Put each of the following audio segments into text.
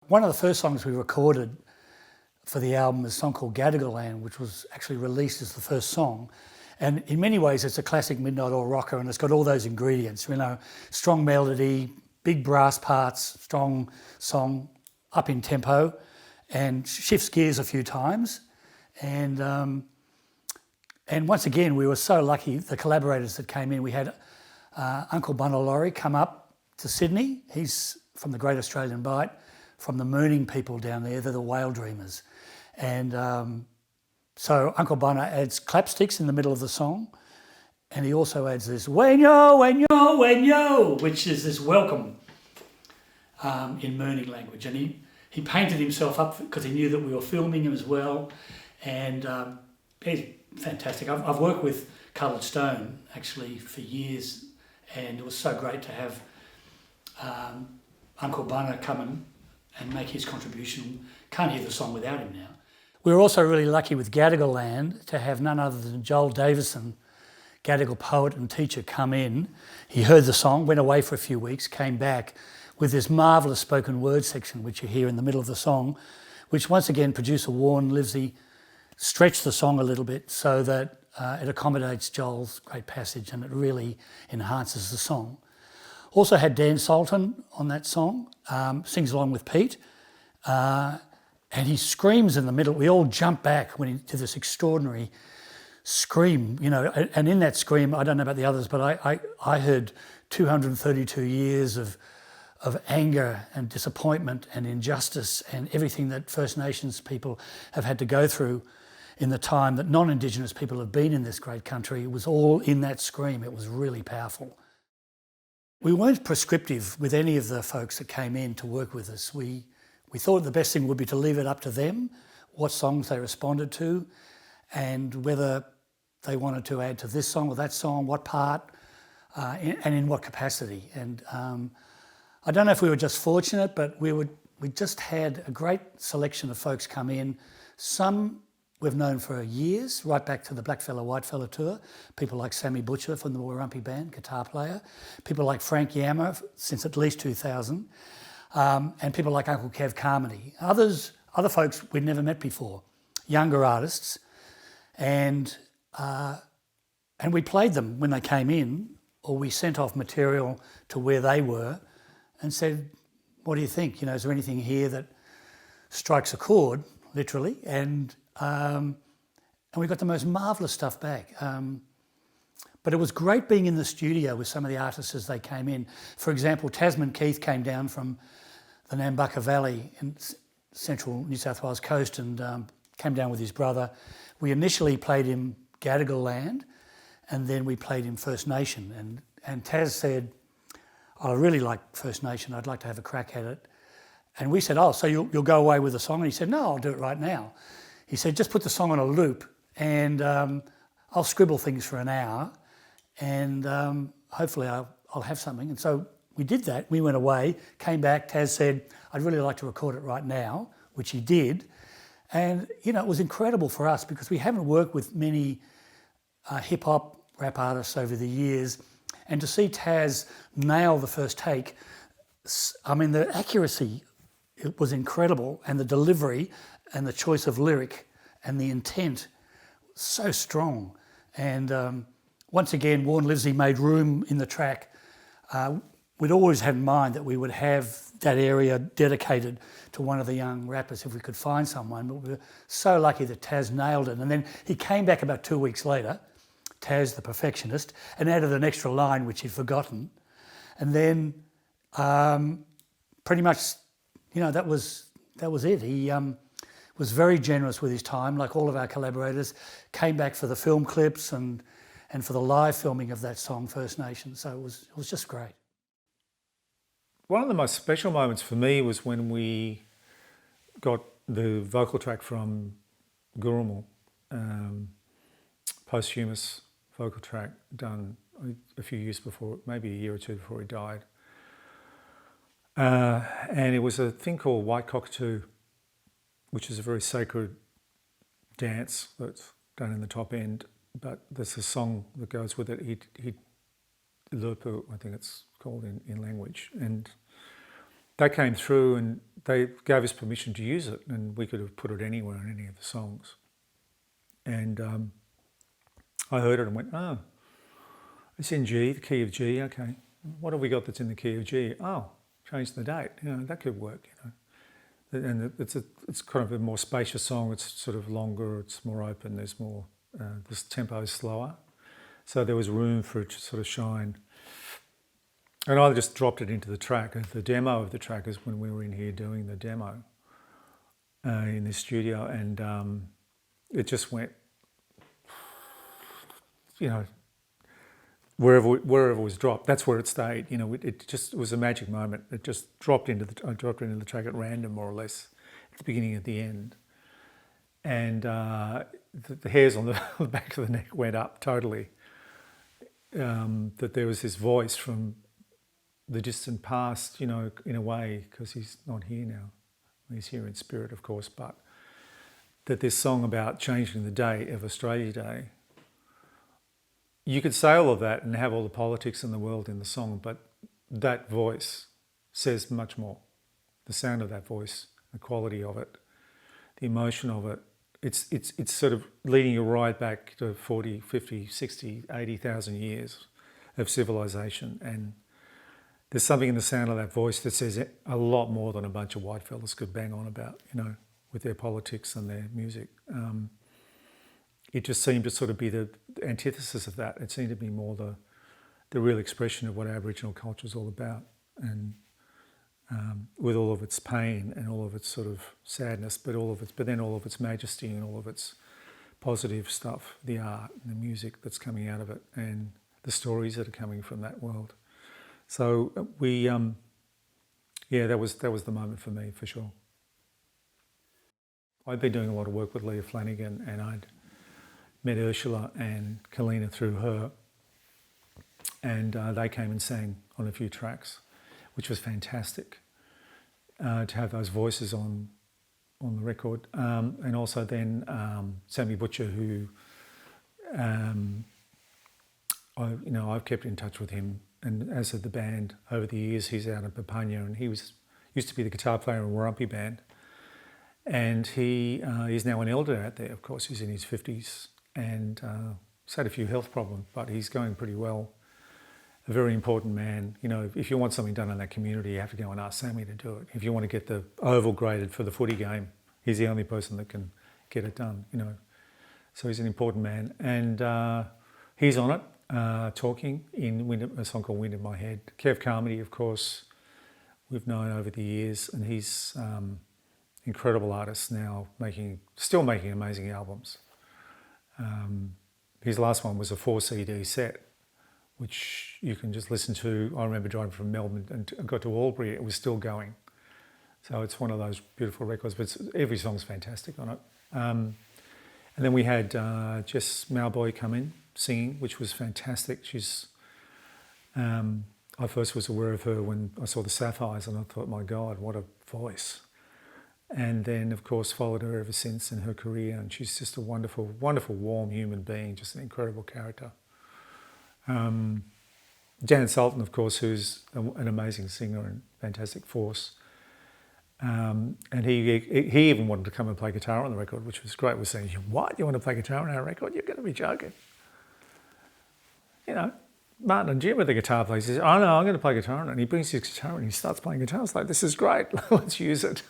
One of the first songs we recorded for the album is a song called Gadigal Land, which was actually released as the first song. And in many ways, it's a classic Midnight Oil rocker, and it's got all those ingredients, strong melody, big brass parts, strong song, up in tempo, and shifts gears a few times. And once again, we were so lucky, the collaborators that came in. We had Uncle Bunna Laurie come up to Sydney. He's from the Great Australian Bight, from the Mooning people down there. They're the Whale Dreamers. And so Uncle Bunna adds clapsticks in the middle of the song, and he also adds this "wenyo, wenyo, wenyo," which is this welcome in Mooning language. And he painted himself up because he knew that we were filming him as well. And he's fantastic. I've worked with Coloured Stone actually for years, and it was so great to have Uncle Bunna come and make his contribution. Can't hear the song without him now. We were also really lucky with Gadigal Land to have none other than Joel Davison, Gadigal poet and teacher, come in. He heard the song, went away for a few weeks, came back with this marvellous spoken word section, which you hear in the middle of the song, which once again producer Warren Livesey stretched the song a little bit so that it accommodates Joel's great passage and it really enhances the song. Also had Dan Sultan on that song, sings along with Pete. And he screams in the middle. We all jump back when he did this extraordinary scream, and in that scream, I don't know about the others, but I heard 232 years of anger and disappointment and injustice and everything that First Nations people have had to go through in the time that non-Indigenous people have been in this great country. It was all in that scream. It was really powerful. We weren't prescriptive with any of the folks that came in to work with us. We thought the best thing would be to leave it up to them, what songs they responded to, and whether they wanted to add to this song or that song, what part, and in what capacity. And I don't know if we were just fortunate, but we just had a great selection of folks come in. Some we've known for years, right back to the Blackfella Whitefella tour. People like Sammy Butcher from the Warumpi Band, guitar player. People like Frank Yammer since at least 2000. And people like Uncle Kev Carmody. Other folks we'd never met before, younger artists. And we played them when they came in, or we sent off material to where they were and said, what do you think? Is there anything here that strikes a chord, literally? And we got the most marvellous stuff back. But it was great being in the studio with some of the artists as they came in. For example, Tasman Keith came down from the Nambucca Valley in central New South Wales coast and came down with his brother. We initially played him Gadigal Land, and then we played him First Nation. And Taz said, I really like First Nation, I'd like to have a crack at it. And we said, so you'll go away with the song? And he said, no, I'll do it right now. He said, just put the song on a loop and I'll scribble things for an hour and hopefully I'll have something. And so we did that. We went away, came back. Taz said, I'd really like to record it right now, which he did. And, it was incredible for us because we haven't worked with many hip-hop rap artists over the years. And to see Taz nail the first take, the accuracy, it was incredible, and the delivery and the choice of lyric and the intent, so strong. And once again, Warren Livesey made room in the track. We'd always had in mind that we would have that area dedicated to one of the young rappers if we could find someone, but we were so lucky that Taz nailed it. And then he came back about 2 weeks later, Taz the perfectionist, and added an extra line which he'd forgotten. And then pretty much, that was it. He was very generous with his time, like all of our collaborators, came back for the film clips and for the live filming of that song, First Nation. So it was just great. One of the most special moments for me was when we got the vocal track from Gurrumul, posthumous vocal track done a few years before, maybe a year or two before he died. And it was a thing called White Cockatoo, which is a very sacred dance that's done in the top end, but there's a song that goes with it, Lurpu, I think it's called in language. And they came through and they gave us permission to use it, and we could have put it anywhere in any of the songs. And I heard it and went, oh, it's in G, the key of G, okay. What have we got that's in the key of G? Oh, change the date, that could work, And it's kind of a more spacious song, it's sort of longer, it's more open, there's more, this tempo is slower. So there was room for it to sort of shine. And I just dropped it into the track. The demo of the track is when we were in here doing the demo in the studio, and it just went, wherever it was dropped, that's where it stayed. It was a magic moment. It just I dropped it into the track at random, more or less, at the beginning and the end. And the hairs on the back of the neck went up totally. That there was this voice from the distant past, in a way, because he's not here now. He's here in spirit, of course, but that this song about changing the date of Australia Day, you could say all of that and have all the politics in the world in the song, but that voice says much more. The sound of that voice, the quality of it, the emotion of it, it's sort of leading you right back to 40, 50, 60, 80,000 years of civilization. And there's something in the sound of that voice that says a lot more than a bunch of white fellas could bang on about, with their politics and their music. It just seemed to sort of be the antithesis of that. It seemed to be more the real expression of what Aboriginal culture is all about, and with all of its pain and all of its sort of sadness, but then all of its majesty and all of its positive stuff, the art and the music that's coming out of it, and the stories that are coming from that world. So we, that was the moment for me, for sure. I'd been doing a lot of work with Leah Flanagan, and I'd met Ursula and Kalina through her, and they came and sang on a few tracks, which was fantastic to have those voices on the record. And also then Sammy Butcher, who I've kept in touch with him, and as have the band over the years. He's out in Papunya, and he used to be the guitar player in Warumpi Band, and he's now an elder out there. Of course, he's in his 50s, and he's had a few health problems, but he's going pretty well. A very important man. If you want something done in that community, you have to go and ask Sammy to do it. If you want to get the oval graded for the footy game, he's the only person that can get it done, So he's an important man, and he's on it, talking in a song called Wind in My Head. Kev Carmody, of course, we've known over the years, and he's incredible artist now, still making amazing albums. His last one was a 4 CD set, which you can just listen to. I remember driving from Melbourne and I got to Albury, it was still going. So it's one of those beautiful records, but every song's fantastic on it. And then we had Jess Mauboy come in singing, which was fantastic. She's, I first was aware of her when I saw the Sapphires, and I thought, my God, what a voice. And then, of course, followed her ever since in her career, and she's just a wonderful, wonderful, warm human being, just an incredible character. Jan Sultan, of course, who's an amazing singer and fantastic force. And he even wanted to come and play guitar on the record, which was great. We're saying, what, you want to play guitar on our record? You're going to be joking. Martin and Jim are the guitar players. He says, oh no, I'm going to play guitar on it. And he brings his guitar and he starts playing guitar. It's like, this is great, let's use it.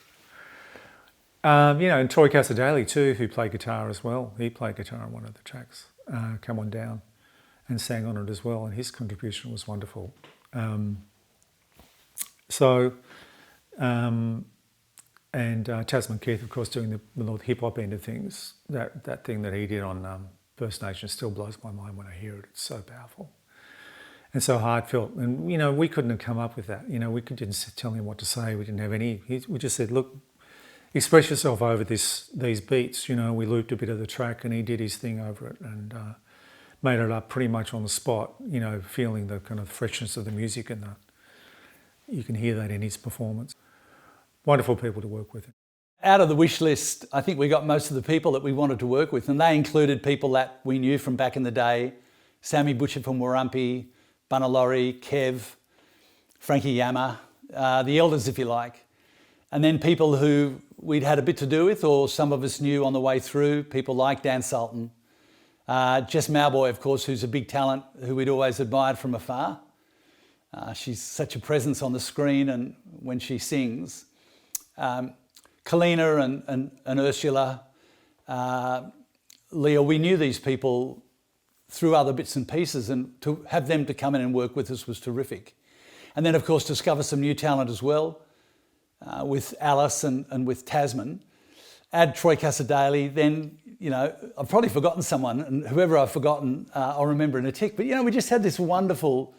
And Troy Casadale too, who played guitar as well. He played guitar on one of the tracks, Come On Down, and sang on it as well, and his contribution was wonderful. And Tasman Keith, of course, doing the hip-hop end of things. That thing that he did on First Nation still blows my mind when I hear it. It's so powerful and so heartfelt. And, we couldn't have come up with that. We didn't tell him what to say. We didn't have we just said, look, express yourself over these beats. We looped a bit of the track and he did his thing over it and made it up pretty much on the spot, feeling the kind of freshness of the music, and you can hear that in his performance. Wonderful people to work with. Out of the wish list, I think we got most of the people that we wanted to work with, and they included people that we knew from back in the day: Sammy Butcher from Warumpi, Bunalori, Kev, Frankie Yama, the elders, if you like. And then people who we'd had a bit to do with, or some of us knew on the way through, people like Dan Sultan. Jess Mauboy, of course, who's a big talent, who we'd always admired from afar. She's such a presence on the screen and when she sings. Kalina and Ursula, Leah, we knew these people through other bits and pieces, and to have them to come in and work with us was terrific. And then, of course, discover some new talent as well, with Alice and with Tasman. Add Troy Casadale, then, you know, I've probably forgotten someone, and whoever I've forgotten, I'll remember in a tick. But, you know, we just had this wonderful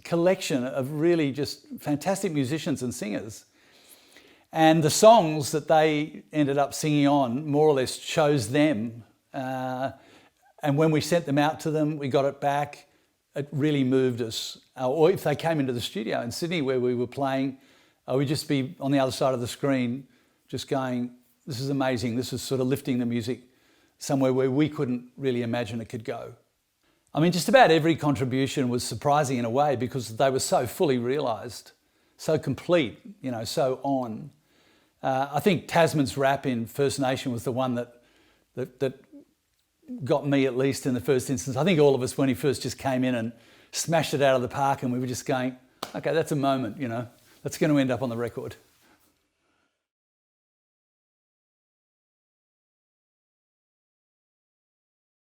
collection of really just fantastic musicians and singers. And the songs that they ended up singing on more or less chose them. And when we sent them out to them, we got it back, it really moved us. Or if they came into the studio in Sydney where we were playing, we'd just be on the other side of the screen just going, this is amazing, this is sort of lifting the music somewhere where we couldn't really imagine it could go. I mean, just about every contribution was surprising in a way because they were so fully realised, so complete, you know, so on. I think Tasman's rap in First Nation was the one that got me, at least in the first instance. I think all of us, when he first just came in and smashed it out of the park, and we were just going, okay, that's a moment, you know, that's going to end up on the record.